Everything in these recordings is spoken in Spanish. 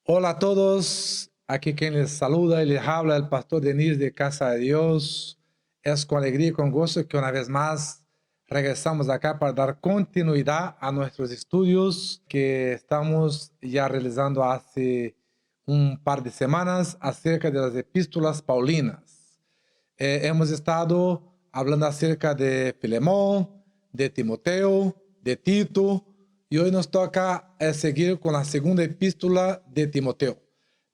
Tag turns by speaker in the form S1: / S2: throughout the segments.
S1: Hola a todos, aquí quien les saluda y les habla el pastor Denis de Casa de Dios. Es con alegría y con gozo que una vez más regresamos acá para dar continuidad a nuestros estudios que estamos ya realizando hace un par de semanas acerca de las epístolas paulinas. Hemos estado hablando acerca de Filemón, de Timoteo, de Tito, y hoy nos toca seguir con la segunda epístola de Timoteo.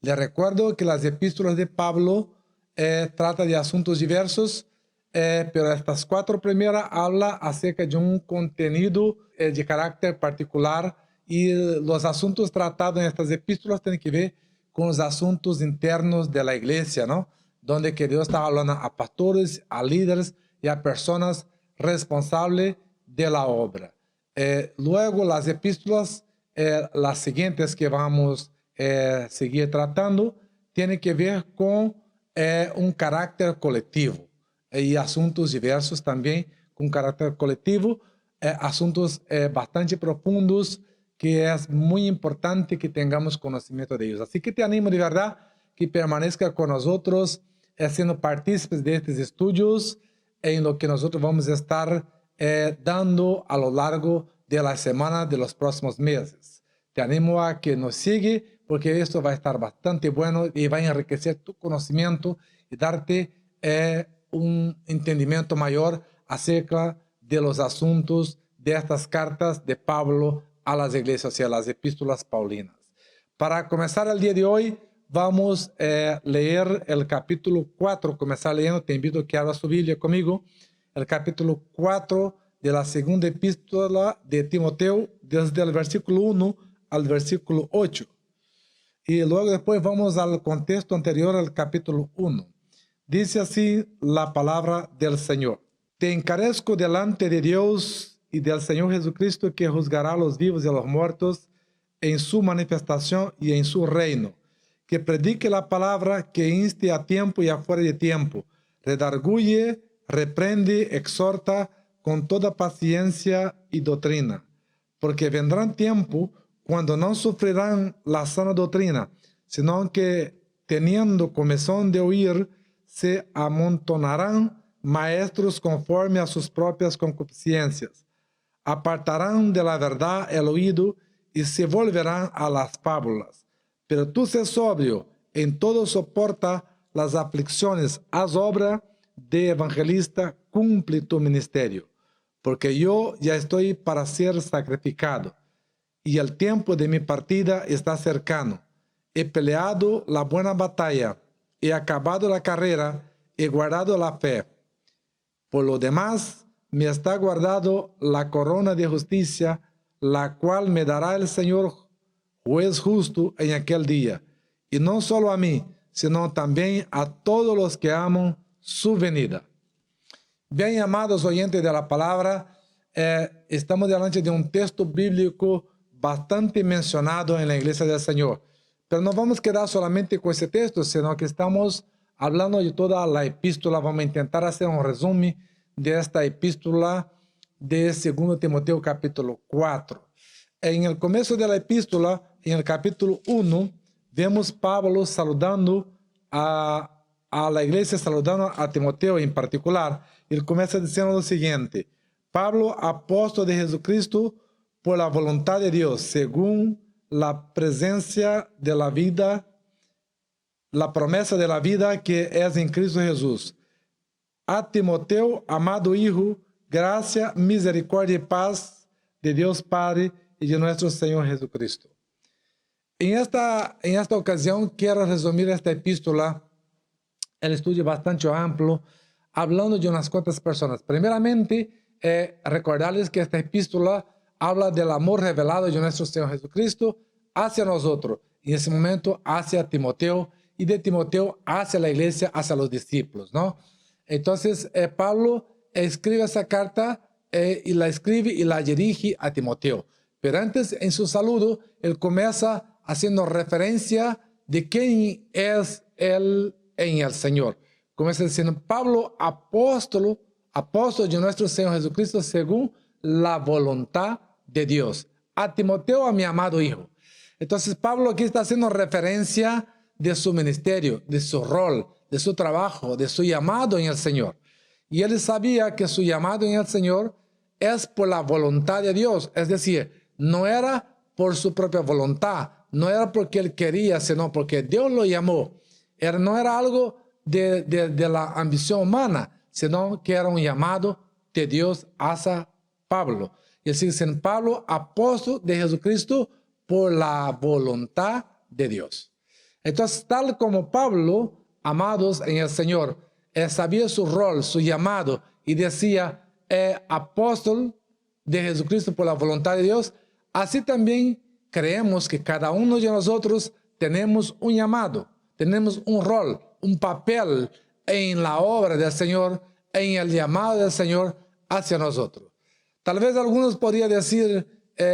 S1: Les recuerdo que las epístolas de Pablo tratan de asuntos diversos, pero estas cuatro primeras hablan acerca de un contenido de carácter particular y los asuntos tratados en estas epístolas tienen que ver con los asuntos internos de la iglesia, ¿no? Donde que Dios está hablando a pastores, a líderes y a personas responsables de la obra. Luego las epístolas, las siguientes que vamos a seguir tratando, tienen que ver con un carácter colectivo y asuntos diversos también con carácter colectivo, asuntos bastante profundos que es muy importante que tengamos conocimiento de ellos. Así que te animo de verdad que permanezca con nosotros, siendo partícipes de estos estudios en lo que nosotros vamos a estar dando a lo largo de la semana de los próximos meses. Te animo a que nos siga porque esto va a estar bastante bueno y va a enriquecer tu conocimiento y darte un entendimiento mayor acerca de los asuntos de estas cartas de Pablo a las iglesias y a las epístolas paulinas. Para comenzar el día de hoy, vamos a leer el capítulo 4, comenzar leyendo, te invito a que abras tu Biblia conmigo, el capítulo 4 de la segunda epístola de Timoteo, desde el versículo 1 al versículo 8. Y luego después vamos al contexto anterior al capítulo 1. Dice así la palabra del Señor. Te encarezco delante de Dios y del Señor Jesucristo, que juzgará a los vivos y a los muertos en su manifestación y en su reino, que predique la palabra, que inste a tiempo y a fuera de tiempo, redarguye, reprende, exhorta con toda paciencia y doctrina, porque vendrán tiempos cuando no sufrirán la sana doctrina, sino que teniendo comezón de oír, se amontonarán maestros conforme a sus propias concupiscencias. Apartarán de la verdad el oído y se volverán a las fábulas. Pero tú sé sobrio, en todo soporta las aflicciones, haz obra de evangelista, cumple tu ministerio, porque yo ya estoy para ser sacrificado, y el tiempo de mi partida está cercano. He peleado la buena batalla, he acabado la carrera, he guardado la fe. Por lo demás, me está guardado la corona de justicia, la cual me dará el Señor, juez justo, en aquel día. Y no solo a mí, sino también a todos los que aman su venida. Bien, amados oyentes de la palabra, estamos delante de un texto bíblico bastante mencionado en la iglesia del Señor. Pero no vamos a quedar solamente con ese texto, sino que estamos hablando de toda la epístola. Vamos a intentar hacer un resumen de esta epístola de 2 Timoteo capítulo 4. En el comienzo de la epístola, en el capítulo 1, vemos Pablo saludando a la iglesia, saludando a Timoteo en particular. Él comienza diciendo lo siguiente: Pablo, apóstol de Jesucristo, por la voluntad de Dios, según la presencia de la vida, la promesa de la vida que es en Cristo Jesús. A Timoteo, amado hijo, gracia, misericordia y paz de Dios Padre y de nuestro Señor Jesucristo. En esta ocasión quiero resumir esta epístola, el estudio bastante amplio, hablando de unas cuantas personas. Primeramente, recordarles que esta epístola habla del amor revelado de nuestro Señor Jesucristo hacia nosotros, y en ese momento hacia Timoteo, y de Timoteo hacia la iglesia, hacia los discípulos, ¿no? Entonces, Pablo escribe esa carta y la escribe y la dirige a Timoteo. Pero antes, en su saludo, él comienza haciendo referencia de quién es él en el Señor. Comienza diciendo: Pablo, apóstol de nuestro Señor Jesucristo, según la voluntad de Dios. A Timoteo, a mi amado hijo. Entonces Pablo aquí está haciendo referencia de su ministerio, de su rol, de su trabajo, de su llamado en el Señor. Y él sabía que su llamado en el Señor es por la voluntad de Dios. Es decir, no era por su propia voluntad, no era porque él quería, sino porque Dios lo llamó. No era algo de la ambición humana, sino que era un llamado de Dios hacia Pablo. Y así dicen, Pablo, apóstol de Jesucristo por la voluntad de Dios. Entonces, tal como Pablo, amados en el Señor, sabía su rol, su llamado, y decía, apóstol de Jesucristo por la voluntad de Dios, así también creemos que cada uno de nosotros tenemos un llamado, tenemos un rol, un papel en la obra del Señor, en el llamado del Señor hacia nosotros. Tal vez algunos podrían decir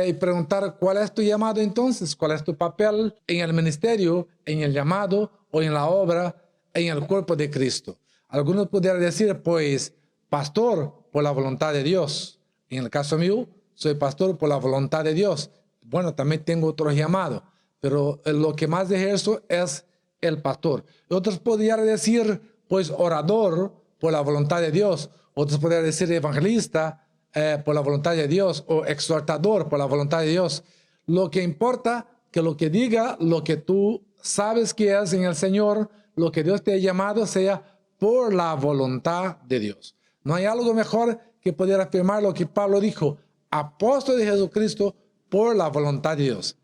S1: y preguntar, ¿cuál es tu llamado entonces? ¿Cuál es tu papel en el ministerio, en el llamado o en la obra, en el cuerpo de Cristo? Algunos podrían decir, pues, pastor por la voluntad de Dios. En el caso mío, soy pastor por la voluntad de Dios. Bueno, también tengo otros llamados, pero lo que más ejerzo es el pastor. Otros podrían decir, pues, orador por la voluntad de Dios. Otros podrían decir evangelista por la voluntad de Dios o exhortador por la voluntad de Dios. Lo que importa que lo que diga, lo que tú sabes que es en el Señor, lo que Dios te ha llamado sea por la voluntad de Dios. No hay algo mejor que poder afirmar lo que Pablo dijo, apóstol de Jesucristo por la voluntad de Dios.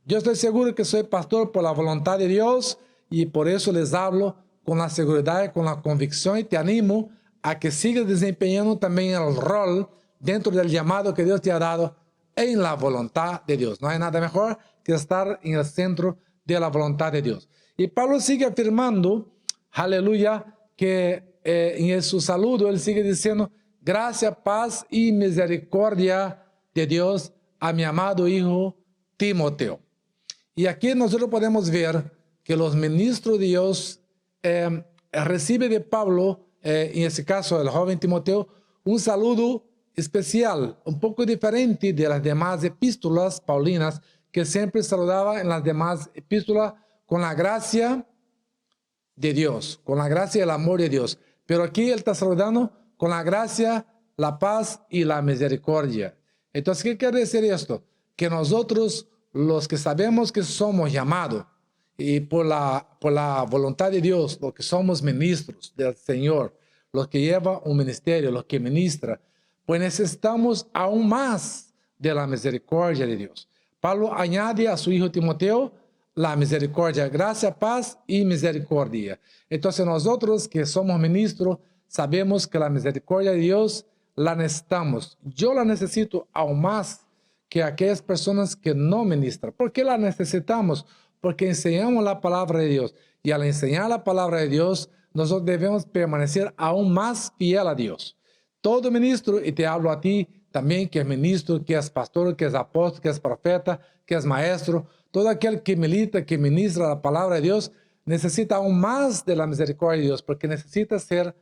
S1: Yo estoy seguro que soy pastor por la voluntad de Dios y por eso les hablo con la seguridad y con la convicción y te animo a que sigas desempeñando también el rol dentro del llamado que Dios te ha dado en la voluntad de Dios. No hay nada mejor que estar en el centro de la voluntad de Dios. Y Pablo sigue afirmando, aleluya, que en su saludo él sigue diciendo, gracia, paz y misericordia de Dios a mi amado hijo Timoteo. Y aquí nosotros podemos ver que los ministros de Dios reciben de Pablo, en ese caso el joven Timoteo, un saludo especial, un poco diferente de las demás epístolas paulinas que siempre saludaba en las demás epístolas con la gracia de Dios, con la gracia y el amor de Dios. Pero aquí él está saludando con la gracia, la paz y la misericordia. Entonces, ¿qué quiere decir esto? Que nosotros, los que sabemos que somos llamados y por la voluntad de Dios, los que somos ministros del Señor, los que llevan un ministerio, los que ministran, pues necesitamos aún más de la misericordia de Dios. Pablo añade a su hijo Timoteo la misericordia, gracia, paz y misericordia. Entonces nosotros que somos ministros sabemos que la misericordia de Dios la necesitamos. Yo la necesito aún más que aquellas personas que no ministran. ¿Por qué la necesitamos? Porque enseñamos la palabra de Dios. Y al enseñar la palabra de Dios, nosotros debemos permanecer aún más fiel a Dios. Todo ministro, y te hablo a ti también que es ministro, que es pastor, que es apóstol, que es profeta, que es maestro, todo aquel que milita, que ministra la palabra de Dios, necesita aún más de la misericordia de Dios, porque necesita ser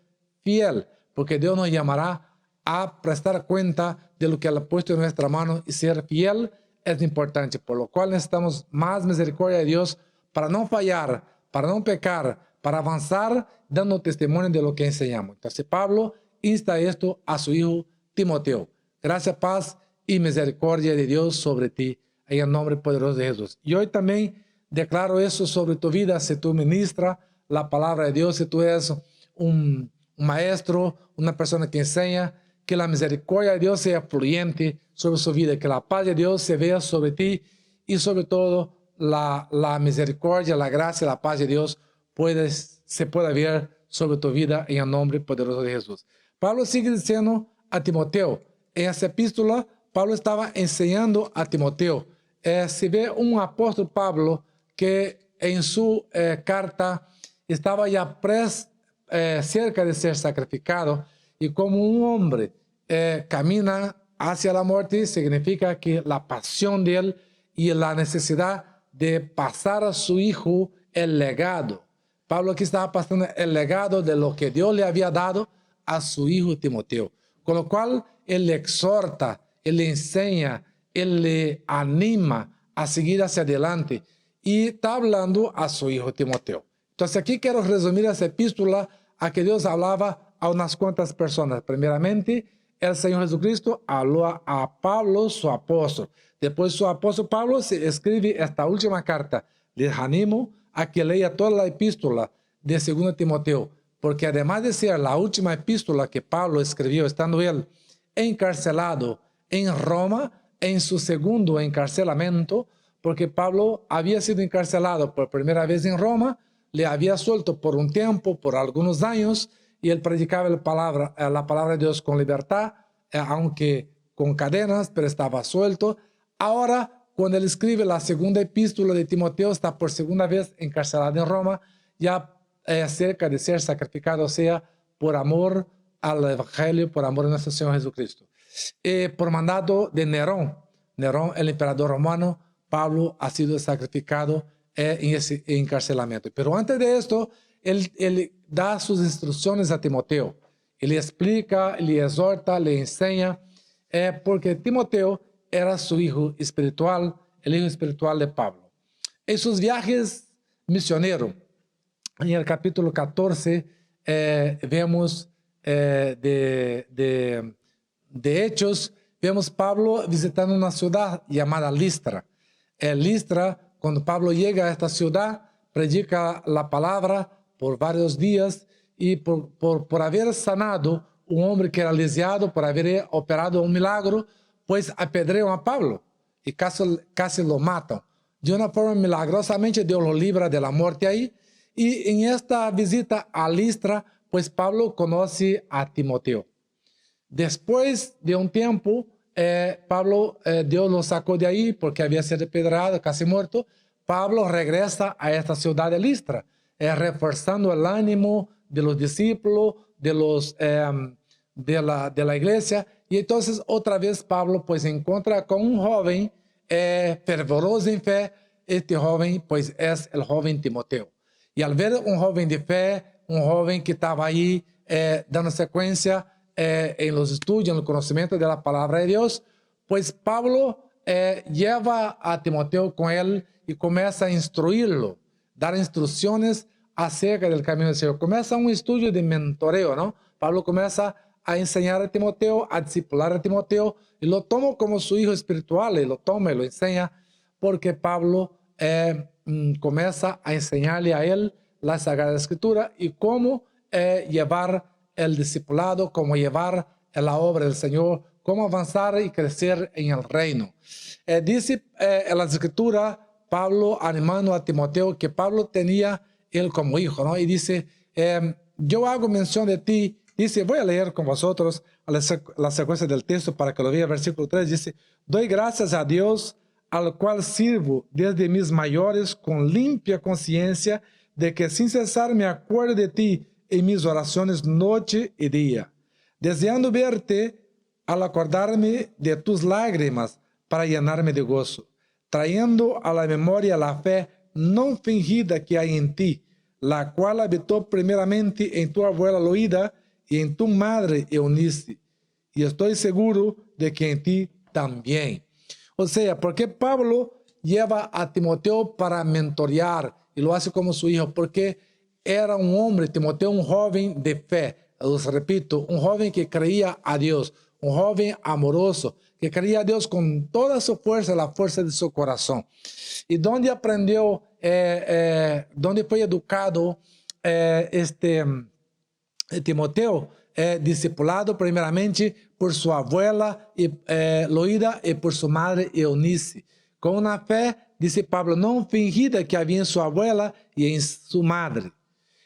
S1: fiel, porque Dios nos llamará a prestar cuenta de lo que Él ha puesto en nuestra mano, y ser fiel es importante, por lo cual necesitamos más misericordia de Dios para no fallar, para no pecar, para avanzar dando testimonio de lo que enseñamos. Entonces Pablo insta esto a su hijo Timoteo. Gracia, paz y misericordia de Dios sobre ti, en el nombre poderoso de Jesús. Y hoy también declaro eso sobre tu vida, si tú ministras la palabra de Dios, si tú eres un maestro, una persona que enseña, que la misericordia de Dios sea fluyente sobre su vida, que la paz de Dios se vea sobre ti y sobre todo la misericordia, la gracia, la paz de Dios se pueda ver sobre tu vida en el nombre poderoso de Jesús. Pablo sigue diciendo a Timoteo, en esa epístola, Pablo estaba enseñando a Timoteo. Se ve un apóstol Pablo que en su carta estaba ya cerca de ser sacrificado, y como un hombre camina hacia la muerte, significa que la pasión de él y la necesidad de pasar a su hijo el legado. Pablo aquí estaba pasando el legado de lo que Dios le había dado a su hijo Timoteo, con lo cual él le exhorta, él le enseña, él le anima a seguir hacia adelante. Y está hablando a su hijo Timoteo. Entonces aquí quiero resumir esa epístola a que Dios hablaba a unas cuantas personas. Primeramente, el Señor Jesucristo habló a Pablo, su apóstol. Después su apóstol Pablo se escribe esta última carta. Les animo a que lea toda la epístola de 2 Timoteo, porque además de ser la última epístola que Pablo escribió, estando él encarcelado en Roma, en su segundo encarcelamiento, porque Pablo había sido encarcelado por primera vez en Roma, le había suelto por un tiempo, por algunos años, y él predicaba la palabra de Dios con libertad, aunque con cadenas, pero estaba suelto. Ahora, cuando él escribe la segunda epístola de Timoteo, está por segunda vez encarcelado en Roma, ya cerca de ser sacrificado, sea por amor al Evangelio, por amor a nuestro Señor Jesucristo. Por mandato de Nerón, el emperador romano, Pablo ha sido sacrificado en ese encarcelamiento. Pero antes de esto, él da sus instrucciones a Timoteo. Él le explica, le exhorta, le enseña, porque Timoteo era su hijo espiritual, el hijo espiritual de Pablo. En sus viajes misioneros, en el capítulo 14, vemos de Hechos, vemos Pablo visitando una ciudad llamada Listra. Listra, cuando Pablo llega a esta ciudad, predica la palabra por varios días y por haber sanado un hombre que era lisiado, por haber operado un milagro, pues apedrean a Pablo y casi lo matan. De una forma milagrosamente Dios lo libra de la muerte ahí. Y en esta visita a Listra, pues Pablo conoce a Timoteo. Después de un tiempo, Pablo, Dios lo sacó de ahí porque había sido apedreado, casi muerto. Pablo regresa a esta ciudad de Listra, reforzando el ánimo de los discípulos, de la iglesia. Y entonces otra vez Pablo pues se encuentra con un joven fervoroso en fe. Este joven pues es el joven Timoteo. Y al ver un joven de fe, un joven que estaba ahí dando secuencia en los estudios, en el conocimiento de la palabra de Dios, pues Pablo lleva a Timoteo con él y comienza a instruirlo, dar instrucciones acerca del camino del Señor. Comienza un estudio de mentoreo, ¿no? Pablo comienza a enseñar a Timoteo, a discipular a Timoteo, y lo toma como su hijo espiritual, y lo toma y lo enseña, porque Pablo comienza a enseñarle a él la Sagrada Escritura y cómo llevar el discipulado, cómo llevar la obra del Señor, cómo avanzar y crecer en el reino. Dice en la Escritura, Pablo animando a Timoteo, que Pablo tenía él como hijo, ¿no? Y dice, yo hago mención de ti. Dice, voy a leer con vosotros la secuencia del texto para que lo vea. Versículo 3 dice, doy gracias a Dios, al cual sirvo desde mis mayores con limpia conciencia, de que sin cesar me acuerdo de ti en mis oraciones noche y día, deseando verte al acordarme de tus lágrimas para llenarme de gozo, trayendo a la memoria la fe no fingida que hay en ti, la cual habitó primeramente en tu abuela Loida y en tu madre Eunice, y estoy seguro de que en ti también. O sea, ¿por qué Pablo lleva a Timoteo para mentorear y lo hace como su hijo? Porque era un hombre, Timoteo, un joven de fe. Os repito, un joven que creía a Dios, un joven amoroso, que creía a Dios con toda su fuerza, la fuerza de su corazón. Y donde aprendió, donde fue educado Timoteo, discipulado primeramente por su abuela Loida y por su madre Eunice, con una fe, dice Pablo, no fingida que había en su abuela y en su madre.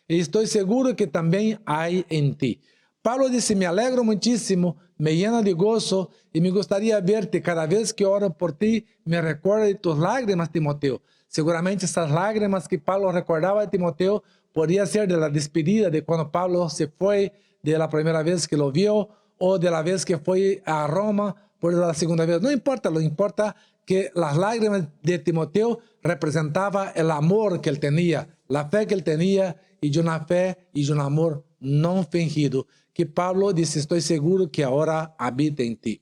S1: Y estoy seguro que también hay en ti. Pablo dice, me alegro muchísimo, me llena de gozo y me gustaría verte. Cada vez que oro por ti, me recuerda de tus lágrimas, Timoteo. Seguramente esas lágrimas que Pablo recordaba de Timoteo podría ser de la despedida, de cuando Pablo se fue, de la primera vez que lo vio, o de la vez que fue a Roma, por la segunda vez. No importa, lo importa que las lágrimas de Timoteo representaba el amor que él tenía, la fe que él tenía, y una fe y un amor no fingido, que Pablo dice, estoy seguro que ahora habita en ti.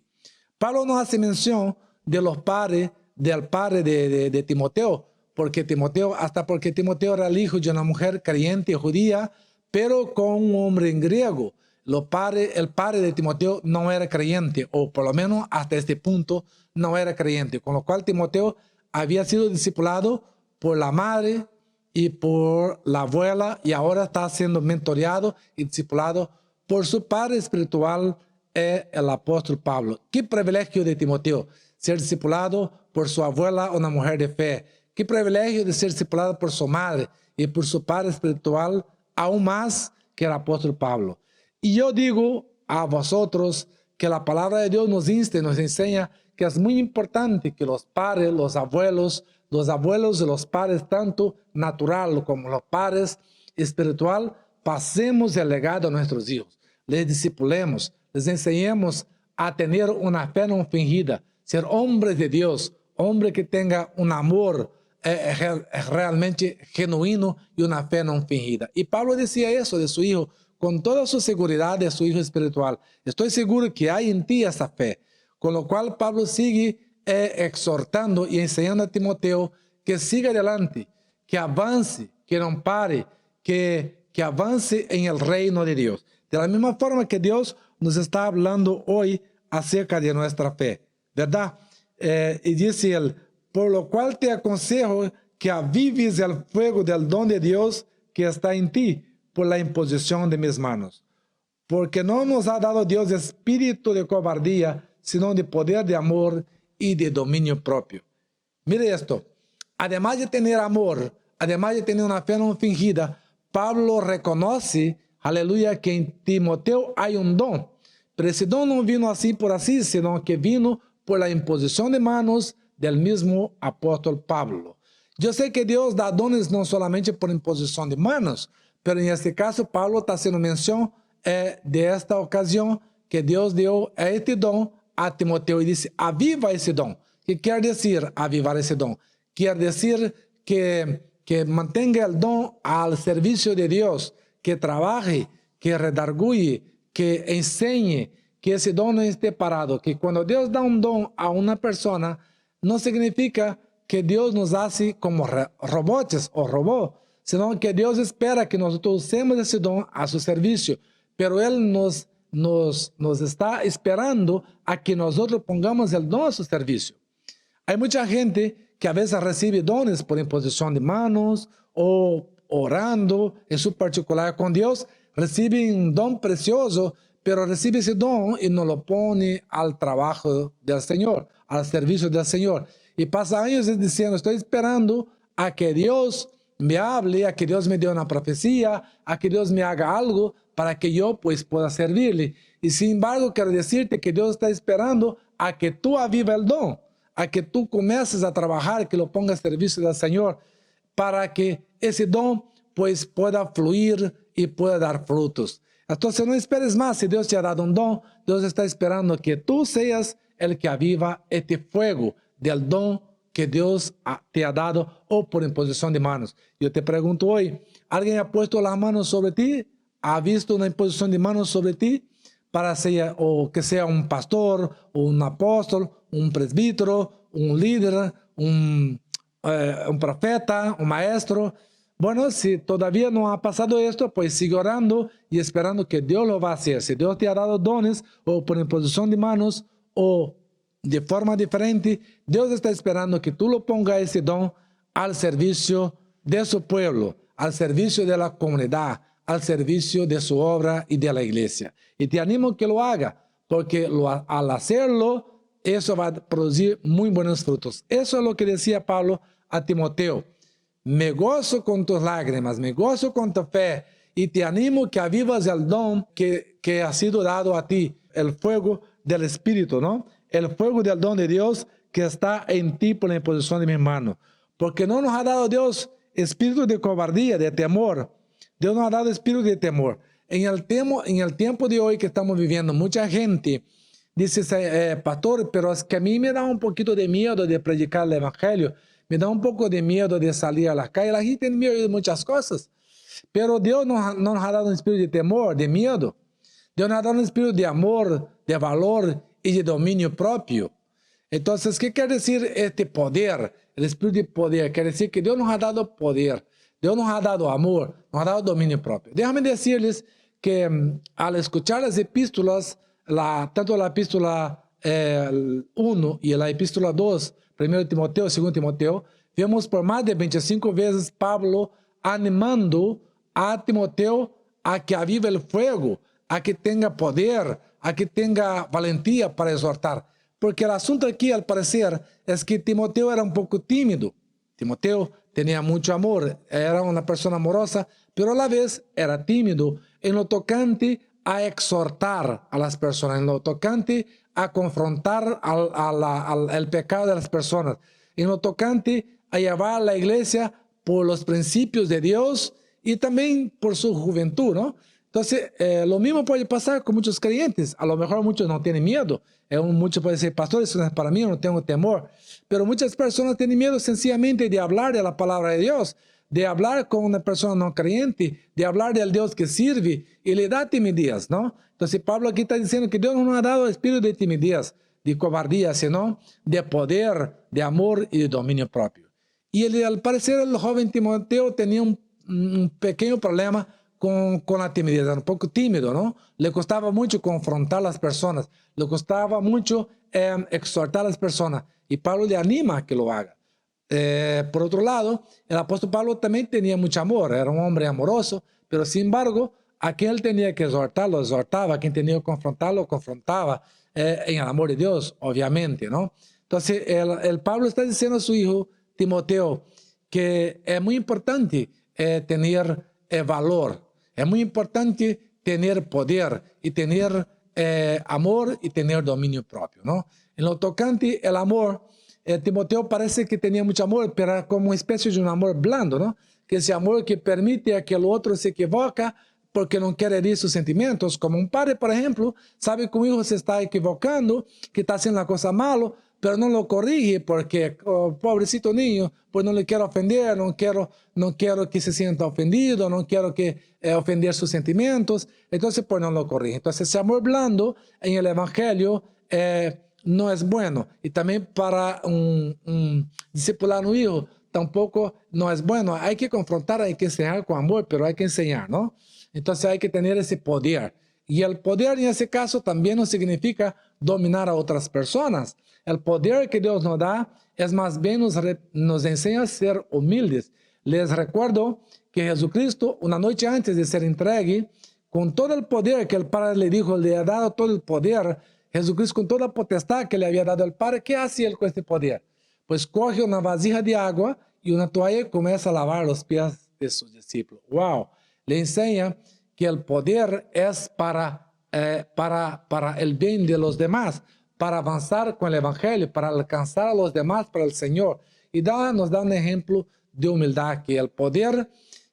S1: Pablo no hace mención de los padres del padre de Timoteo, porque Timoteo era el hijo de una mujer creyente judía, pero con un hombre en griego. El padre de Timoteo no era creyente, o por lo menos hasta este punto no era creyente, con lo cual Timoteo había sido discipulado por la madre y por la abuela, y ahora está siendo mentoreado y discipulado por su padre espiritual, el apóstol Pablo. Qué privilegio de Timoteo ser discipulado por su abuela, una mujer de fe. Qué privilegio de ser discipulado por su madre y por su padre espiritual, aún más que el apóstol Pablo. Y yo digo a vosotros que la palabra de Dios nos insta y nos enseña que es muy importante que los padres, los abuelos de los padres, tanto natural como los padres espiritual, pasemos el legado a nuestros hijos. Les discipulemos, les enseñemos a tener una fe no fingida, ser hombres de Dios, hombre que tenga un amor realmente genuino y una fe no fingida. Y Pablo decía eso de su hijo, con toda su seguridad de su hijo espiritual. Estoy seguro que hay en ti esa fe. Con lo cual Pablo sigue exhortando y enseñando a Timoteo que siga adelante, que avance, que no pare, que avance en el reino de Dios. De la misma forma que Dios nos está hablando hoy acerca de nuestra fe, ¿verdad? Y dice él, por lo cual te aconsejo que avives el fuego del don de Dios que está en ti por la imposición de mis manos. Porque no nos ha dado Dios espíritu de cobardía, sino de poder, de amor y de dominio propio. Mire esto, además de tener amor, además de tener una fe no fingida, Pablo reconoce, aleluya, que en Timoteo hay un don. Pero ese don no vino así por así, sino que vino por la imposición de manos del mismo apóstol Pablo. Yo sé que Dios da dones no solamente por imposición de manos, pero en este caso Pablo está haciendo mención de esta ocasión que Dios dio este don a Timoteo y dice, aviva ese don. ¿Qué quiere decir avivar ese don? Quiere decir que mantenga el don al servicio de Dios, que trabaje, que redarguye, que enseñe, que ese don no esté parado, que cuando Dios da un don a una persona, no significa que Dios nos hace como robots o robots, sino que Dios espera que nosotros usemos ese don a su servicio, pero Él nos está esperando a que nosotros pongamos el don a su servicio. Hay mucha gente que a veces recibe dones por imposición de manos o orando en su particular con Dios, recibe un don precioso, pero recibe ese don y no lo pone al trabajo del Señor, al servicio del Señor. Y pasa años diciendo, estoy esperando a que Dios me hable, a que Dios me dé una profecía, a que Dios me haga algo para que yo pues pueda servirle. Y sin embargo, quiero decirte que Dios está esperando a que tú aviva el don, a que tú comiences a trabajar, que lo pongas al servicio del Señor, para que ese don pues pueda fluir y pueda dar frutos. Entonces no esperes más. Si Dios te ha dado un don, Dios está esperando que tú seas el que aviva este fuego del don que Dios te ha dado o por imposición de manos. Yo te pregunto hoy, ¿alguien ha puesto las manos sobre ti? ¿Ha visto una imposición de manos sobre ti? Para o que sea un pastor, un apóstol, un presbítero, un líder, un profeta, un maestro. Bueno, si todavía no ha pasado esto, pues sigue orando y esperando que Dios lo va a hacer. Si Dios te ha dado dones o por imposición de manos o de forma diferente, Dios está esperando que tú lo pongas ese don al servicio de su pueblo, al servicio de la comunidad, al servicio de su obra y de la iglesia. Y te animo que lo haga, porque al hacerlo, eso va a producir muy buenos frutos. Eso es lo que decía Pablo a Timoteo. Me gozo con tus lágrimas, me gozo con tu fe, y te animo que avivas el don que ha sido dado a ti, el fuego del Espíritu, ¿no? El fuego del don de Dios que está en ti por la imposición de mis manos. Porque no nos ha dado Dios espíritu de cobardía, de temor. Dios nos ha dado espíritu de temor. En el tiempo de hoy que estamos viviendo, mucha gente dice, pastor, pero es que a mí me da un poquito de miedo de predicar el evangelio. Me da un poco de miedo de salir a la calle. La gente tiene miedo de muchas cosas. Pero Dios no nos ha dado un espíritu de temor, de miedo. Dios nos ha dado un espíritu de amor, de valor y de dominio propio. Entonces, ¿qué quiere decir este poder? El espíritu de poder quiere decir que Dios nos ha dado poder, Dios nos ha dado amor, nos ha dado dominio propio. Déjame decirles que al escuchar las epístolas, tanto la epístola 1 y la epístola 2, 1 Timoteo, 2 Timoteo, vemos por más de 25 veces Pablo animando a Timoteo a que avive el fuego, a que tenga poder, a que tenga valentía para exhortar. Porque el asunto aquí, al parecer, es que Timoteo era un poco tímido. Timoteo tenía mucho amor, era una persona amorosa, pero a la vez era tímido en lo tocante a exhortar a las personas, en lo tocante a confrontar el pecado de las personas, en lo tocante a llevar a la iglesia por los principios de Dios y también por su juventud, ¿no? Entonces, lo mismo puede pasar con muchos creyentes. A lo mejor muchos no tienen miedo. Muchos pueden decir, pastor, eso no es para mí, yo no tengo temor. Pero muchas personas tienen miedo sencillamente de hablar de la palabra de Dios, de hablar con una persona no creyente, de hablar del Dios que sirve, y le da timidez, ¿no? Entonces, Pablo aquí está diciendo que Dios no nos ha dado espíritu de timidez, de cobardía, sino de poder, de amor y de dominio propio. Y al parecer el joven Timoteo tenía un pequeño problema con la timidez, era un poco tímido, ¿no? Le costaba mucho confrontar a las personas, le costaba mucho exhortar a las personas, y Pablo le anima a que lo haga. Por otro lado, el apóstol Pablo también tenía mucho amor, era un hombre amoroso, pero sin embargo, a quien él tenía que exhortar, lo exhortaba, a quien tenía que confrontarlo, confrontaba en el amor de Dios, obviamente, ¿no? Entonces, el Pablo está diciendo a su hijo Timoteo que es muy importante tener valor, es muy importante tener poder y tener amor y tener dominio propio, ¿no? En lo tocante el amor, Timoteo parece que tenía mucho amor, pero era como una especie de un amor blando, ¿no? Que ese amor que permite a que el otro se equivoca porque no quiere herir sus sentimientos. Como un padre, por ejemplo, sabe que un hijo se está equivocando, que está haciendo la cosa malo, pero no lo corrige porque, oh, pobrecito niño, pues no le quiero ofender, no quiero que se sienta ofendido, no quiero que ofender sus sentimientos, entonces pues no lo corrige. Entonces ese amor blando en el evangelio no es bueno, y también para un discipular un hijo tampoco no es bueno. Hay que confrontar, hay que enseñar con amor, pero hay que enseñar, ¿no? Entonces hay que tener ese poder. Y el poder en ese caso también no significa dominar a otras personas. El poder que Dios nos da es más bien nos enseña a ser humildes. Les recuerdo que Jesucristo, una noche antes de ser entregue, con todo el poder que el Padre le dijo, le ha dado todo el poder, Jesucristo con toda la potestad que le había dado el Padre, ¿qué hacía él con este poder? Pues coge una vasija de agua y una toalla y comienza a lavar los pies de sus discípulos. ¡Wow! Le enseña que el poder es para el bien de los demás, para avanzar con el evangelio, para alcanzar a los demás para el Señor. Y nos da un ejemplo de humildad, que el poder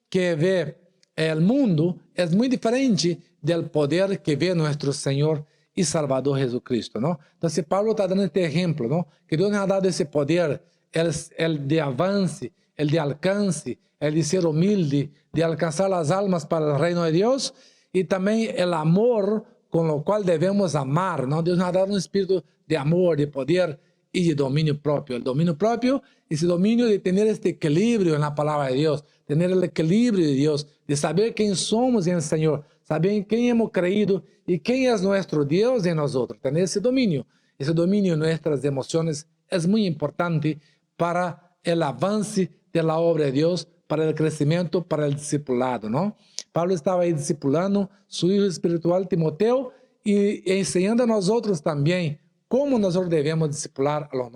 S1: que ve el mundo es muy diferente del poder que ve nuestro Señor y Salvador Jesucristo, ¿no? Entonces Pablo está dando este ejemplo, ¿no? Que Dios nos ha dado ese poder, el de avance, el de alcance, el de ser humilde, de alcanzar las almas para el reino de Dios, y también el amor con lo cual debemos amar, ¿no? Dios nos ha dado un espíritu de amor, de poder y de dominio propio. El dominio propio es el dominio de tener este equilibrio en la palabra de Dios, tener el equilibrio de Dios, de saber quién somos en el Señor, saber en quién hemos creído y quién es nuestro Dios en nosotros. Tener ese dominio en nuestras emociones es muy importante para el avance de la obra de Dios, para el crecimiento, para el discipulado, ¿no? Pablo estaba ahí discipulando su hijo espiritual Timoteo y enseñando a nosotros también cómo nosotros debemos discipular a los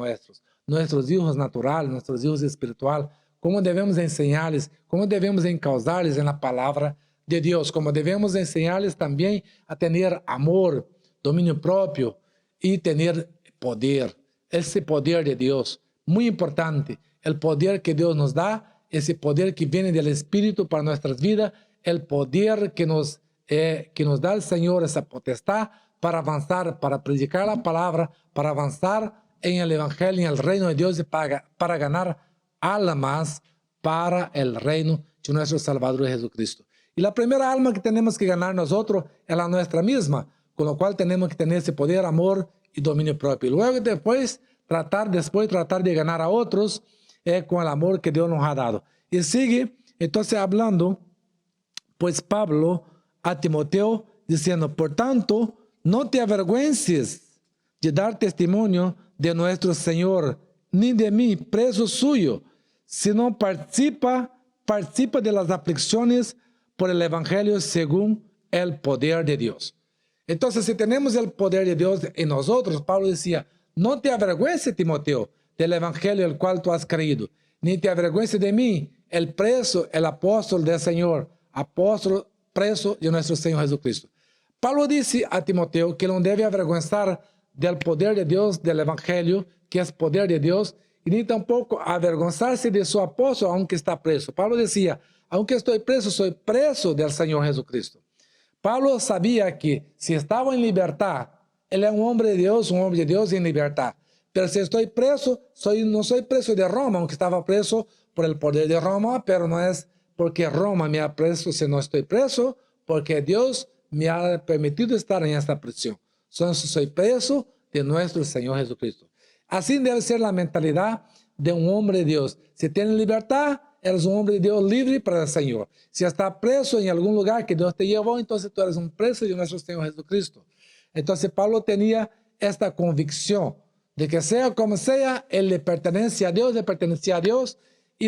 S1: nuestros hijos naturales, nuestros hijos espirituales, cómo debemos enseñarles, cómo debemos encauzarles en la palabra de Dios, cómo debemos enseñarles también a tener amor, dominio propio y tener poder, ese poder de Dios, muy importante, el poder que Dios nos da, ese poder que viene del Espíritu para nuestras vidas, el poder que nos da el Señor, esa potestad para avanzar, para predicar la palabra, para avanzar en el Evangelio, en el reino de Dios y para ganar almas para el reino de nuestro Salvador Jesucristo. Y la primera alma que tenemos que ganar nosotros es la nuestra misma, con lo cual tenemos que tener ese poder, amor y dominio propio. Y luego después después tratar de ganar a otros con el amor que Dios nos ha dado. Y sigue entonces hablando, pues Pablo a Timoteo diciendo, por tanto, no te avergüences de dar testimonio de nuestro Señor, ni de mí, preso suyo, sino participa de las aflicciones por el Evangelio según el poder de Dios. Entonces, si tenemos el poder de Dios en nosotros, Pablo decía, no te avergüences, Timoteo, del Evangelio el cual tú has creído, ni te avergüences de mí, el preso, el apóstol del Señor, apóstol preso de nuestro Señor Jesucristo. Pablo dice a Timoteo que no debe avergonzar del poder de Dios, del Evangelio, que es poder de Dios, y ni tampoco avergonzarse de su apóstol, aunque está preso. Pablo decía, aunque estoy preso, soy preso del Señor Jesucristo. Pablo sabía que si estaba en libertad, él es un hombre de Dios en libertad. Pero si estoy preso, no soy preso de Roma, aunque estaba preso por el poder de Roma, pero no es porque Roma me ha preso si no estoy preso, porque Dios me ha permitido estar en esta prisión. Entonces soy preso de nuestro Señor Jesucristo. Así debe ser la mentalidad de un hombre de Dios. Si tiene libertad, eres un hombre de Dios libre para el Señor. Si está preso en algún lugar que Dios te llevó, entonces tú eres un preso de nuestro Señor Jesucristo. Entonces Pablo tenía esta convicción de que sea como sea, él le pertenece a Dios, le pertenecía a Dios, y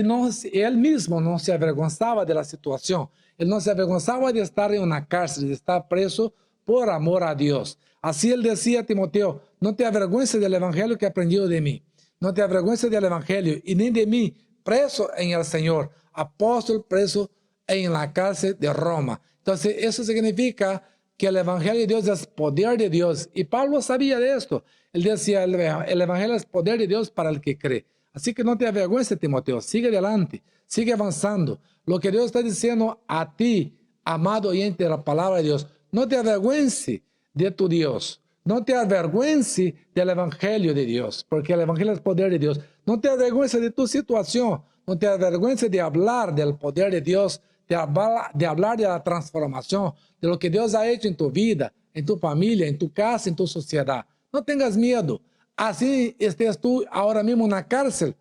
S1: él mismo no se avergonzaba de la situación. Él no se avergonzaba de estar en una cárcel, de estar preso por amor a Dios. Así él decía a Timoteo, no te avergüences del evangelio que he aprendido de mí. No te avergüences del evangelio y ni de mí, preso en el Señor, apóstol preso en la cárcel de Roma. Entonces eso significa que el evangelio de Dios es poder de Dios. Y Pablo sabía de esto. Él decía, el evangelio es poder de Dios para el que cree. Así que no te avergüences, Timoteo, sigue adelante, sigue avanzando. Lo que Dios está diciendo a ti, amado oyente de la palabra de Dios, no te avergüences de tu Dios. No te avergüences del evangelio de Dios, porque el evangelio es poder de Dios. No te avergüences de tu situación. No te avergüences de hablar del poder de Dios, de hablar de la transformación, de lo que Dios ha hecho en tu vida, en tu familia, en tu casa, en tu sociedad. No tengas miedo. Así estés tú ahora mismo en la cárcel.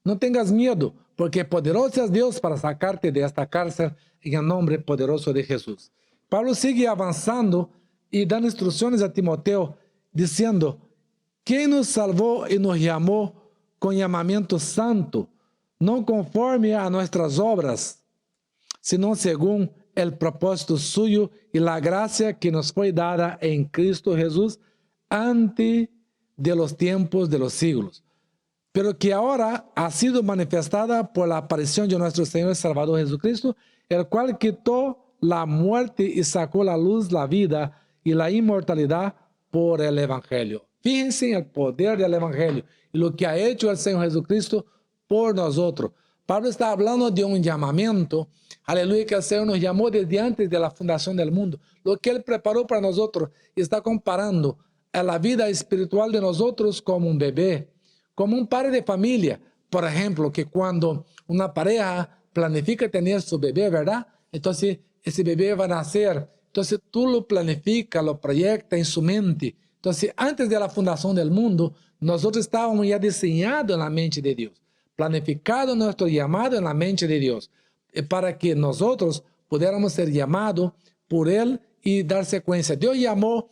S1: No tengas miedo, porque poderoso es Dios para sacarte de esta cárcel en el nombre poderoso de Jesús. Pablo sigue avanzando y dando instrucciones a Timoteo, diciendo, ¿quién nos salvó y nos llamó con llamamiento santo, no conforme a nuestras obras, sino según el propósito suyo y la gracia que nos fue dada en Cristo Jesús antes de los tiempos de los siglos, pero que ahora ha sido manifestada por la aparición de nuestro Señor y Salvador Jesucristo, el cual quitó la muerte y sacó a la luz la vida y la inmortalidad por el Evangelio. Fíjense en el poder del Evangelio y lo que ha hecho el Señor Jesucristo por nosotros. Pablo está hablando de un llamamiento, aleluya, que el Señor nos llamó desde antes de la fundación del mundo. Lo que Él preparó para nosotros, y está comparando a la vida espiritual de nosotros como un bebé, como un padre de familia. Por ejemplo, que cuando una pareja planifica tener su bebé, ¿verdad? Entonces, ese bebé va a nacer. Entonces, tú lo planificas, lo proyectas en su mente. Entonces, antes de la fundación del mundo, nosotros estábamos ya diseñados en la mente de Dios, planificado nuestro llamado en la mente de Dios, para que nosotros pudiéramos ser llamados por Él y dar secuencia. Dios llamó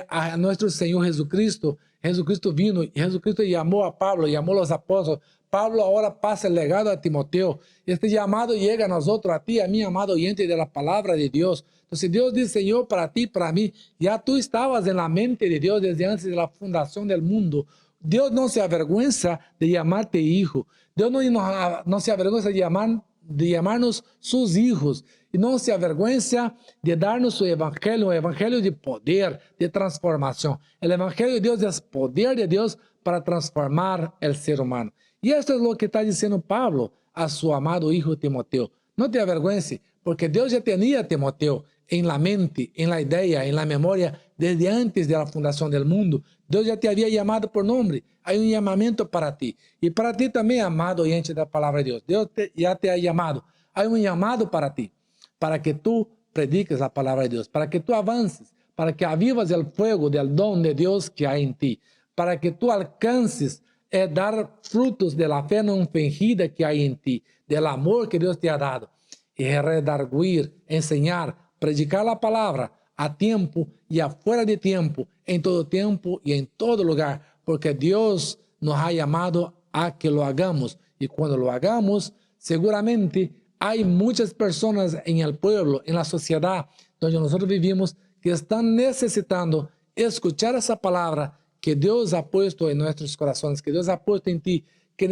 S1: a nuestro Señor Jesucristo. Jesucristo vino y Jesucristo llamó a Pablo, llamó a los apóstoles. Pablo ahora pasa el legado a Timoteo. Este llamado llega a nosotros, a ti, a mí, amado oyente de la palabra de Dios. Entonces Dios diseñó para ti, para mí. Ya tú estabas en la mente de Dios desde antes de la fundación del mundo. Dios no se avergüenza de llamarte hijo. Dios no se avergüenza de llamarnos sus hijos. Y no se avergüenza de darnos su evangelio, un evangelio de poder, de transformación. El evangelio de Dios es poder de Dios para transformar el ser humano. Y esto es lo que está diciendo Pablo a su amado hijo Timoteo. No te avergüences, porque Dios ya tenía a Timoteo en la mente, en la idea, en la memoria, desde antes de la fundación del mundo. Dios ya te había llamado por nombre. Hay un llamamiento para ti. Y para ti también, amado oyente de la palabra de Dios. Dios ya te ha llamado. Hay un llamado para ti, para que tú prediques la palabra de Dios, para que tú avances, para que avivas el fuego del don de Dios que hay en ti, para que tú alcances es dar frutos de la fe no fingida que hay en ti, del amor que Dios te ha dado. Y redarguir, enseñar, predicar la palabra a tiempo y afuera de tiempo y en todo lugar, porque Dios nos ha llamado a que lo hagamos. Y cuando lo hagamos, seguramente hay muchas personas en el pueblo, en la sociedad donde nosotros vivimos, que están necesitando escuchar esa palabra que Dios ha puesto en nuestros corazones, que Dios ha puesto en ti, que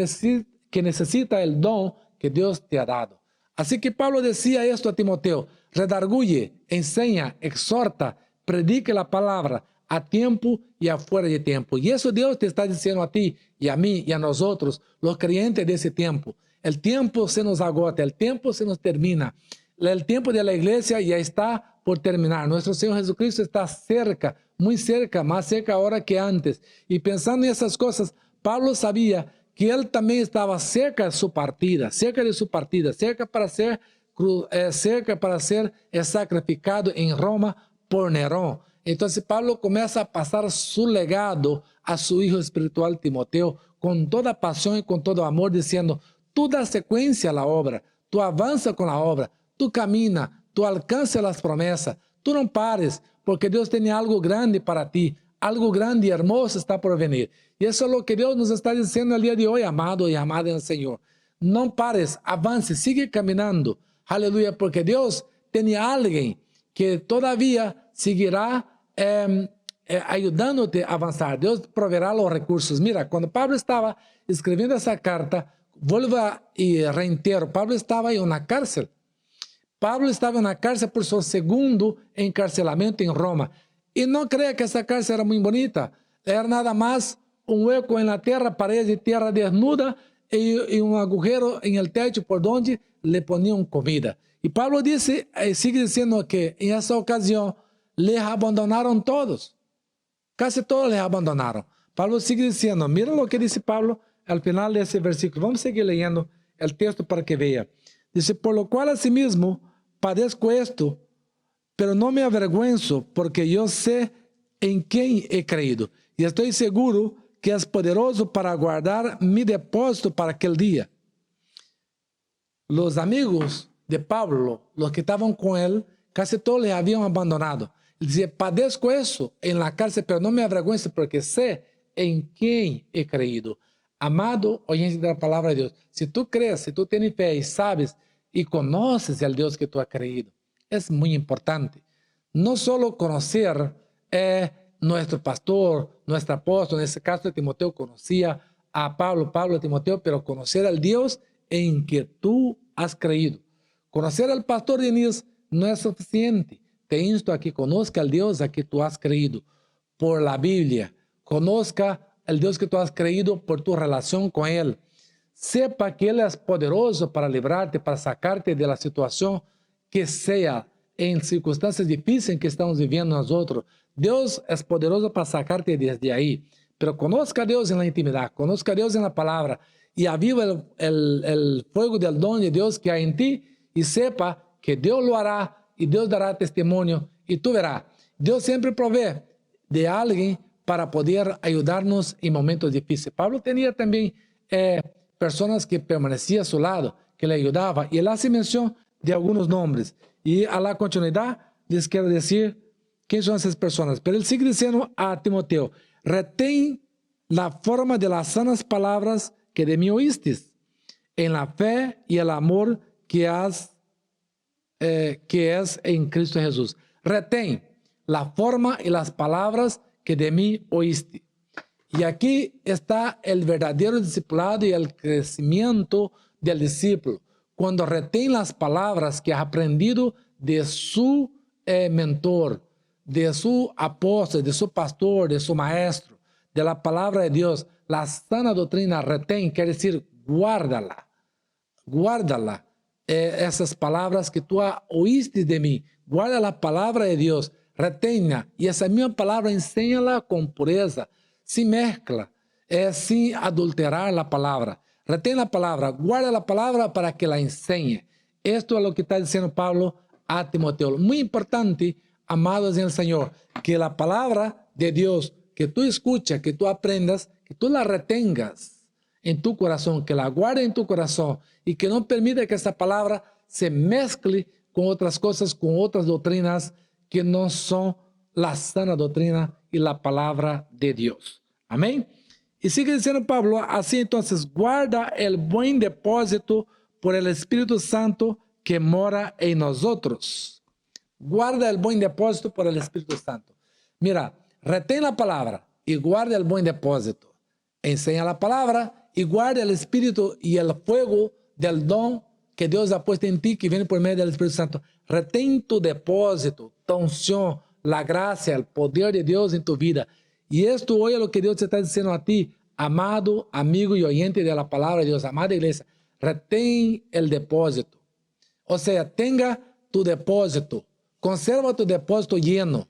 S1: necesita el don que Dios te ha dado. Así que Pablo decía esto a Timoteo: redarguye, enseña, exhorta, predique la palabra a tiempo y afuera de tiempo. Y eso Dios te está diciendo a ti y a mí y a nosotros, los creyentes de ese tiempo. El tiempo se nos agota, el tiempo se nos termina. El tiempo de la iglesia ya está por terminar. Nuestro Señor Jesucristo está cerca, muy cerca, más cerca ahora que antes. Y pensando en esas cosas, Pablo sabía que él también estaba cerca de su partida, cerca para ser sacrificado en Roma por Nerón. Entonces Pablo comienza a pasar su legado a su hijo espiritual Timoteo con toda pasión y con todo amor, diciendo: tú das secuencia a la obra, tú avanza con la obra, tú camina, tú alcanza las promesas, tú no pares, porque Dios tiene algo grande para ti, algo grande y hermoso está por venir. Y eso es lo que Dios nos está diciendo el día de hoy, amado y amada en el Señor. No pares, avance, sigue caminando. Aleluya, porque Dios tiene a alguien que todavía seguirá ayudándote a avanzar. Dios proveerá los recursos. Mira, cuando Pablo estaba escribiendo esa carta, vuelvo y reitero, Pablo estaba en una cárcel. Pablo estaba en una cárcel por su segundo encarcelamiento en Roma. Y no crea que esa cárcel era muy bonita. Era nada más un hueco en la tierra, paredes de tierra desnuda y un agujero en el techo por donde le ponían comida. Y Pablo dice, sigue diciendo que en esa ocasión les abandonaron todos. Casi todos les abandonaron. Pablo sigue diciendo, mira lo que dice Pablo al final de ese versículo. Vamos a seguir leyendo el texto para que vea. Dice: por lo cual asimismo padezco esto, pero no me avergüenzo, porque yo sé en quién he creído. Y estoy seguro que es poderoso para guardar mi depósito para aquel día. Los amigos de Pablo, los que estaban con él, casi todos le habían abandonado. Él dice: padezco eso en la cárcel, pero no me avergüenzo, porque sé en quién he creído. Amado oyente de la palabra de Dios, si tú crees, si tú tienes fe y sabes y conoces al Dios que tú has creído, es muy importante. No solo conocer nuestro pastor, nuestro apóstol, en este caso Timoteo conocía a Pablo, Pablo a Timoteo, pero conocer al Dios en que tú has creído. Conocer al pastor Denis no es suficiente. Te insto a que conozca al Dios a que tú has creído por la Biblia. Conozca el Dios que tú has creído por tu relación con Él. Sepa que Él es poderoso para librarte, para sacarte de la situación que sea, en circunstancias difíciles que estamos viviendo nosotros. Dios es poderoso para sacarte desde ahí. Pero conozca a Dios en la intimidad, conozca a Dios en la palabra y aviva el fuego del don de Dios que hay en ti y sepa que Dios lo hará y Dios dará testimonio y tú verás. Dios siempre provee de alguien para poder ayudarnos en momentos difíciles. Pablo tenía también personas que permanecían a su lado, que le ayudaban, y él hace mención de algunos nombres. Y a la continuidad les quiero decir quiénes son esas personas. Pero él sigue diciendo a Timoteo: retén la forma de las sanas palabras que de mí oístes, en la fe y el amor que es en Cristo Jesús. Retén la forma y las palabras que de mí oíste. Y aquí está el verdadero discipulado y el crecimiento del discípulo. Cuando retén las palabras que ha aprendido de su mentor, de su apóstol, de su pastor, de su maestro, de la palabra de Dios, la sana doctrina, retén, quiere decir guárdala, guárdala. Esas palabras que tú oíste de mí, guarda la palabra de Dios, retenha, y esa misma palabra enséñala con pureza, sin mezcla, sin adulterar la palabra. Retén la palabra, guarda la palabra para que la enseñe. Esto es lo que está diciendo Pablo a Timoteo. Muy importante, amados en el Señor, que la palabra de Dios que tú escuchas, que tú aprendas, que tú la retengas en tu corazón, que la guardes en tu corazón y que no permita que esa palabra se mezcle con otras cosas, con otras doctrinas que no son la sana doctrina y la palabra de Dios. Amén. Y sigue diciendo Pablo, así entonces guarda el buen depósito por el Espíritu Santo que mora en nosotros. Guarda el buen depósito por el Espíritu Santo. Mira, retén la palabra y guarda el buen depósito. Enseña la palabra y guarda el Espíritu y el fuego del don que Dios ha puesto en ti, que viene por medio del Espíritu Santo. Retén tu depósito, tu unción, la gracia, el poder de Dios en tu vida. Y esto hoy es lo que Dios te está diciendo a ti, amado amigo y oyente de la palabra de Dios, amada iglesia. Retén el depósito. O sea, tenga tu depósito. Conserva tu depósito lleno.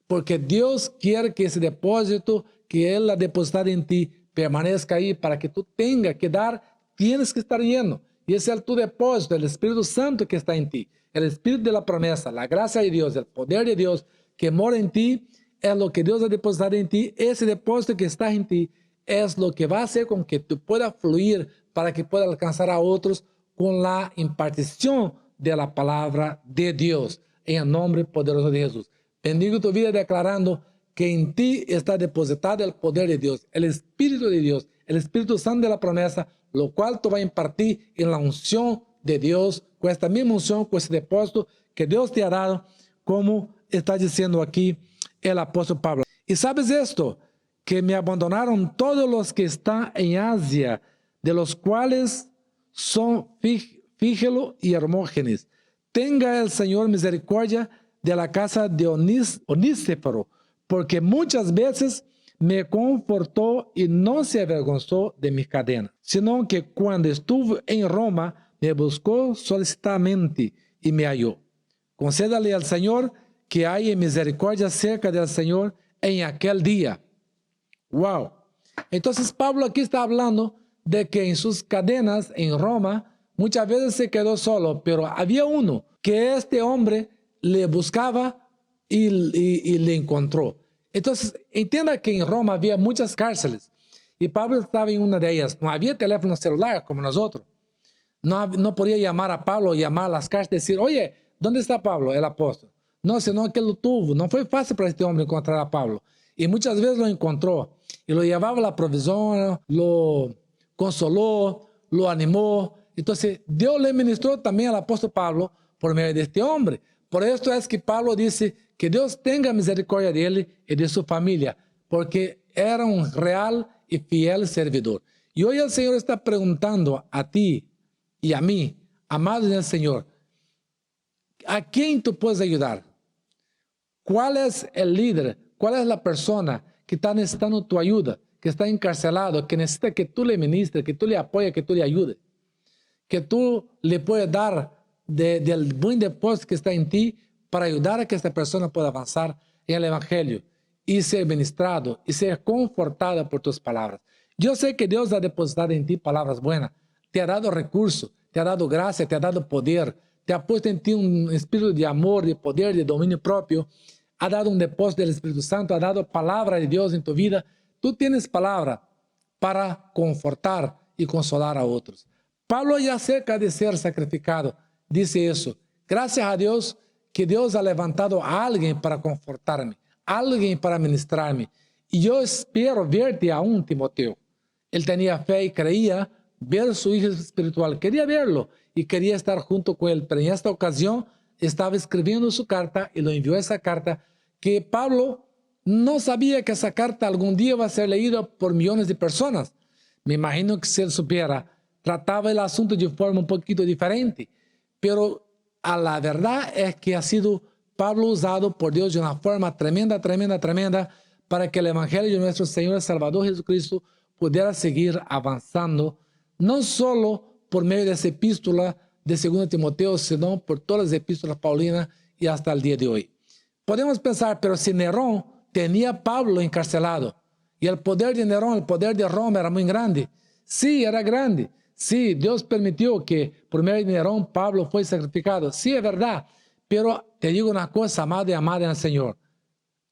S1: Porque Dios quiere que ese depósito que Él ha depositado en ti permanezca ahí para que tú tengas que dar, tienes que estar lleno. Y ese es tu depósito, el Espíritu Santo que está en ti. El Espíritu de la promesa, la gracia de Dios, el poder de Dios que mora en ti, es lo que Dios ha depositado en ti. Ese depósito que está en ti es lo que va a hacer con que tú puedas fluir para que puedas alcanzar a otros con la impartición de la palabra de Dios. En el nombre poderoso de Jesús. Bendigo tu vida declarando que en ti está depositado el poder de Dios, el Espíritu de Dios, el Espíritu Santo de la promesa, lo cual tú vas a impartir en la unción de Dios, con esta misma unción, con ese depósito que Dios te ha dado, como está diciendo aquí el apóstol Pablo. Y sabes esto, que me abandonaron todos los que están en Asia, de los cuales son Fígelo y Hermógenes. Tenga el Señor misericordia de la casa de Onísifero, porque muchas veces me confortó y no se avergonzó de mis cadenas, sino que cuando estuve en Roma me buscó solicitadamente y me halló. Concédale al Señor que haya misericordia cerca del Señor en aquel día. Wow. Entonces Pablo aquí está hablando de que en sus cadenas en Roma muchas veces se quedó solo, pero había uno que este hombre le buscaba y le encontró. Entonces, entienda que en Roma había muchas cárceles y Pablo estaba en una de ellas. No había teléfono celular como nosotros. No podía llamar a Pablo, llamar a las cárceles y decir, oye, ¿dónde está Pablo, el apóstol? No, sino que lo tuvo. No fue fácil para este hombre encontrar a Pablo. Y muchas veces lo encontró y lo llevaba a la provisión, lo consoló, lo animó. Entonces, Dios le ministró también al apóstol Pablo por medio de este hombre. Por esto es que Pablo dice que Dios tenga misericordia de él y de su familia, porque era un real y fiel servidor. Y hoy el Señor está preguntando a ti y a mí, amados del Señor, ¿a quién tú puedes ayudar? ¿Cuál es el líder? ¿Cuál es la persona que está necesitando tu ayuda? Que está encarcelado, que necesita que tú le ministres, que tú le apoyes, que tú le ayudes. Que tú le puedas dar del buen depósito que está en ti para ayudar a que esta persona pueda avanzar en el Evangelio y ser ministrado y ser confortado por tus palabras. Yo sé que Dios ha depositado en ti palabras buenas, te ha dado recursos, te ha dado gracia, te ha dado poder, te ha puesto en ti un espíritu de amor, de poder, de dominio propio, ha dado un depósito del Espíritu Santo, ha dado palabra de Dios en tu vida. Tú tienes palabra para confortar y consolar a otros. Pablo ya cerca de ser sacrificado dice eso. Gracias a Dios que Dios ha levantado a alguien para confortarme, alguien para ministrarme. Y yo espero verte aún, Timoteo. Él tenía fe y creía ver a su hijo espiritual. Quería verlo y quería estar junto con él. Pero en esta ocasión estaba escribiendo su carta y lo envió esa carta que Pablo no sabía que esa carta algún día va a ser leída por millones de personas. Me imagino que si él supiera, trataba el asunto de forma un poquito diferente. Pero a la verdad es que ha sido Pablo usado por Dios de una forma tremenda, tremenda, tremenda, para que el Evangelio de nuestro Señor y Salvador Jesucristo pudiera seguir avanzando, no solo por medio de esa epístola de 2 Timoteo, sino por todas las epístolas paulinas y hasta el día de hoy. Podemos pensar, pero si Nerón tenía a Pablo encarcelado y el poder de Nerón, el poder de Roma era muy grande. Sí, era grande. Sí, Dios permitió que por medio de Nerón Pablo fue sacrificado. Sí, es verdad. Pero te digo una cosa, amado y amada en el Señor.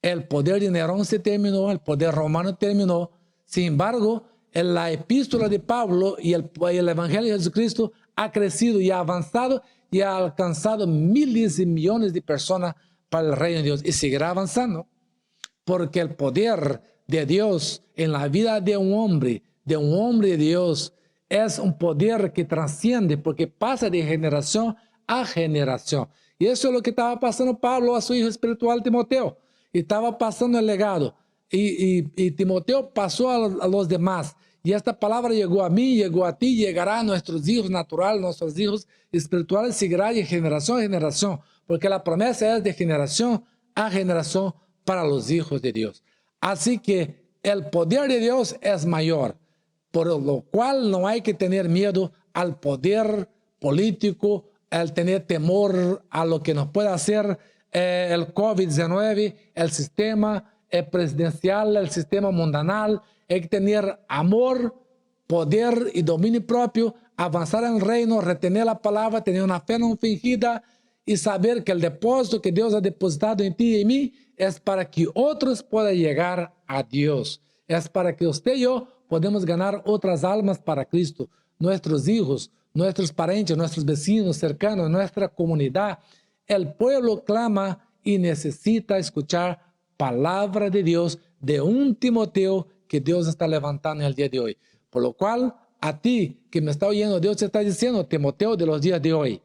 S1: El poder de Nerón se terminó, el poder romano terminó. Sin embargo, en la epístola de Pablo y el Evangelio de Jesucristo ha crecido y ha avanzado y ha alcanzado miles y millones de personas para el reino de Dios y seguirá avanzando. Porque el poder de Dios en la vida de un hombre de Dios, es un poder que trasciende porque pasa de generación a generación. Y eso es lo que estaba pasando Pablo a su hijo espiritual Timoteo. Y estaba pasando el legado. Y Timoteo pasó a los demás. Y esta palabra llegó a mí, llegó a ti, llegará a nuestros hijos naturales, nuestros hijos espirituales, seguirá de generación a generación. Porque la promesa es de generación a generación para los hijos de Dios. Así que el poder de Dios es mayor, por lo cual no hay que tener miedo al poder político, al tener temor a lo que nos puede hacer el COVID-19, el sistema presidencial, el sistema mundanal. Hay que tener amor, poder y dominio propio, avanzar en el reino, retener la palabra, tener una fe no fingida y saber que el depósito que Dios ha depositado en ti y en mí es para que otros puedan llegar a Dios. Es para que usted y yo podamos ganar otras almas para Cristo. Nuestros hijos, nuestros parentes, nuestros vecinos cercanos, nuestra comunidad. El pueblo clama y necesita escuchar palabra de Dios de un Timoteo que Dios está levantando en el día de hoy. Por lo cual, a ti que me está oyendo, Dios te está diciendo, Timoteo de los días de hoy,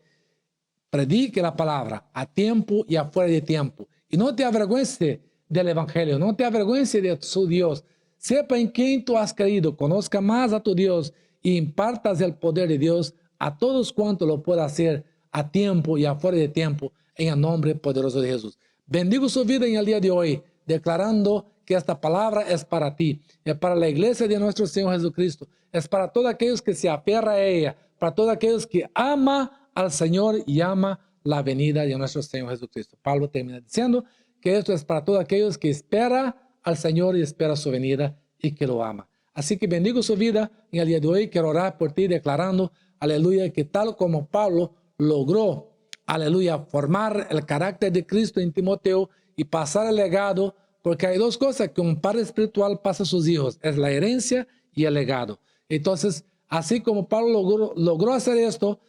S1: predique la palabra a tiempo y afuera de tiempo. Y no te avergüences del evangelio, no te avergüences de su Dios. Sepa en quién tú has creído, conozca más a tu Dios y impartas el poder de Dios a todos cuantos lo pueda hacer a tiempo y afuera de tiempo en el nombre poderoso de Jesús. Bendigo su vida en el día de hoy, declarando que esta palabra es para ti, es para la iglesia de nuestro Señor Jesucristo, es para todos aquellos que se aferran a ella, para todos aquellos que aman al Señor y ama la venida de nuestro Señor Jesucristo. Pablo termina diciendo que esto es para todos aquellos que esperan al Señor y espera su venida y que lo ama. Así que bendigo su vida en el día de hoy. Quiero orar por ti declarando, aleluya, que tal como Pablo logró, aleluya, formar el carácter de Cristo en Timoteo y pasar el legado, porque hay dos cosas que un padre espiritual pasa a sus hijos, es la herencia y el legado. Entonces, así como Pablo logró hacer esto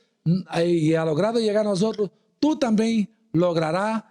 S1: y ha logrado llegar a nosotros, tú también lograrás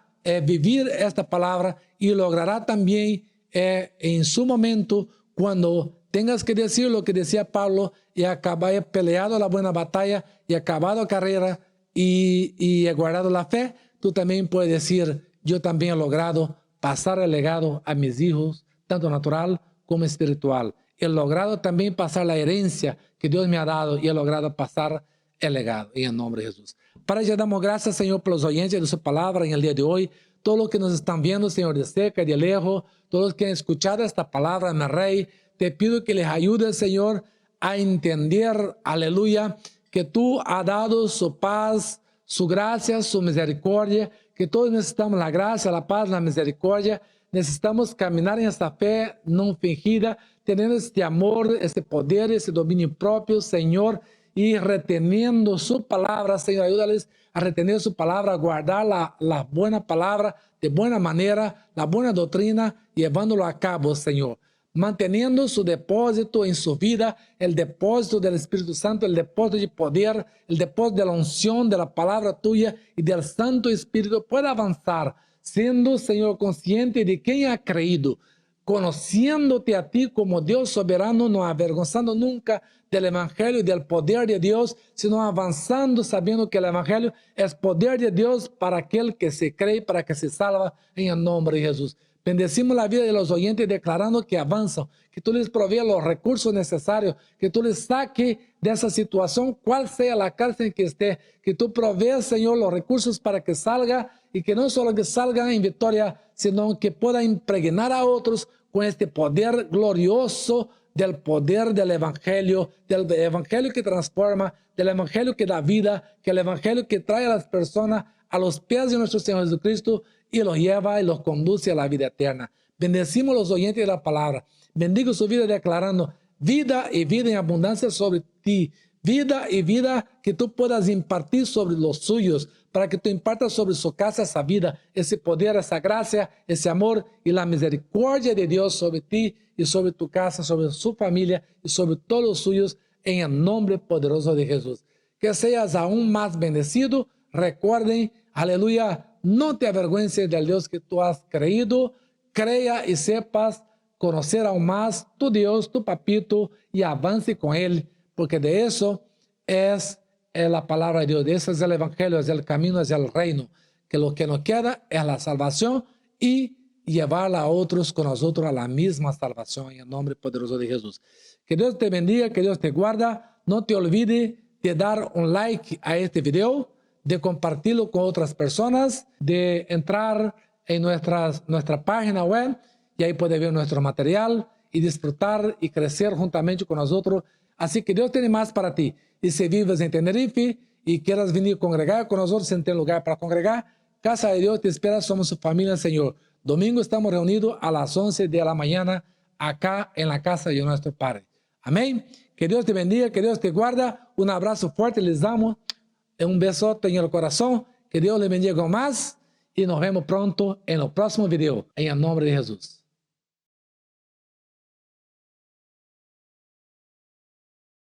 S1: vivir esta palabra y lograrás también en su momento, cuando tengas que decir lo que decía Pablo y acabar peleado la buena batalla y acabado la carrera y he guardado la fe, tú también puedes decir, yo también he logrado pasar el legado a mis hijos, tanto natural como espiritual. He logrado también pasar la herencia que Dios me ha dado y he logrado pasar el legado en el nombre de Jesús. Para ello damos gracias, Señor, por los oyentes de su palabra en el día de hoy. Todos los que nos están viendo, Señor, de cerca y de lejos, todos los que han escuchado esta palabra, mi Rey, te pido que les ayude, Señor, a entender, aleluya, que tú has dado su paz, su gracia, su misericordia, que todos necesitamos la gracia, la paz, la misericordia. Necesitamos caminar en esta fe no fingida, tener este amor, este poder, este dominio propio, Señor, y reteniendo su palabra, Señor, ayúdales a retener su palabra, a guardar la buena palabra de buena manera, la buena doctrina, llevándolo a cabo, Señor. Manteniendo su depósito en su vida, el depósito del Espíritu Santo, el depósito de poder, el depósito de la unción, de la palabra tuya y del Santo Espíritu, pueda avanzar, siendo, Señor, consciente de quién ha creído, conociéndote a ti como Dios soberano, no avergonzando nunca del Evangelio y del poder de Dios, sino avanzando sabiendo que el Evangelio es poder de Dios para aquel que se cree, para que se salva en el nombre de Jesús. Bendecimos la vida de los oyentes declarando que avanzan, que tú les proveas los recursos necesarios, que tú les saques de esa situación, cual sea la cárcel en que esté, que tú proveas, Señor, los recursos para que salga y que no solo que salga en victoria, sino que pueda impregnar a otros con este poder glorioso del poder del Evangelio que transforma, del Evangelio que da vida, que el Evangelio que trae a las personas a los pies de nuestro Señor Jesucristo y los lleva y los conduce a la vida eterna. Bendecimos los oyentes de la palabra. Bendigo su vida declarando vida y vida en abundancia sobre ti. Vida y vida que tú puedas impartir sobre los suyos, para que tú impartas sobre su casa esa vida, ese poder, esa gracia, ese amor y la misericordia de Dios sobre ti y sobre tu casa, sobre su familia y sobre todos los suyos, en el nombre poderoso de Jesús. Que seas aún más bendecido. Recuerden, aleluya, no te avergüences del Dios que tú has creído. Crea y sepas conocer aún más tu Dios, tu papito, y avance con Él, porque de eso es la palabra de Dios, de eso es el evangelio, es el camino, es el reino, que lo que nos queda es la salvación y llevarla a otros con nosotros a la misma salvación, en el nombre poderoso de Jesús. Que Dios te bendiga, que Dios te guarda. No te olvides de dar un like a este video, de compartirlo con otras personas, de entrar en nuestra página web y ahí puede ver nuestro material y disfrutar y crecer juntamente con nosotros. Así que Dios tiene más para ti. Y si vives en Tenerife y quieras venir a congregar con nosotros, en tener lugar para congregar, Casa de Dios te espera, somos su familia, Señor. Domingo estamos reunidos a las 11 de la mañana acá en la casa de nuestro Padre. Amén. Que Dios te bendiga, que Dios te guarda. Un abrazo fuerte les damos. Un besote en el corazón. Que Dios les bendiga más. Y nos vemos pronto en el próximo video. En el nombre de Jesús.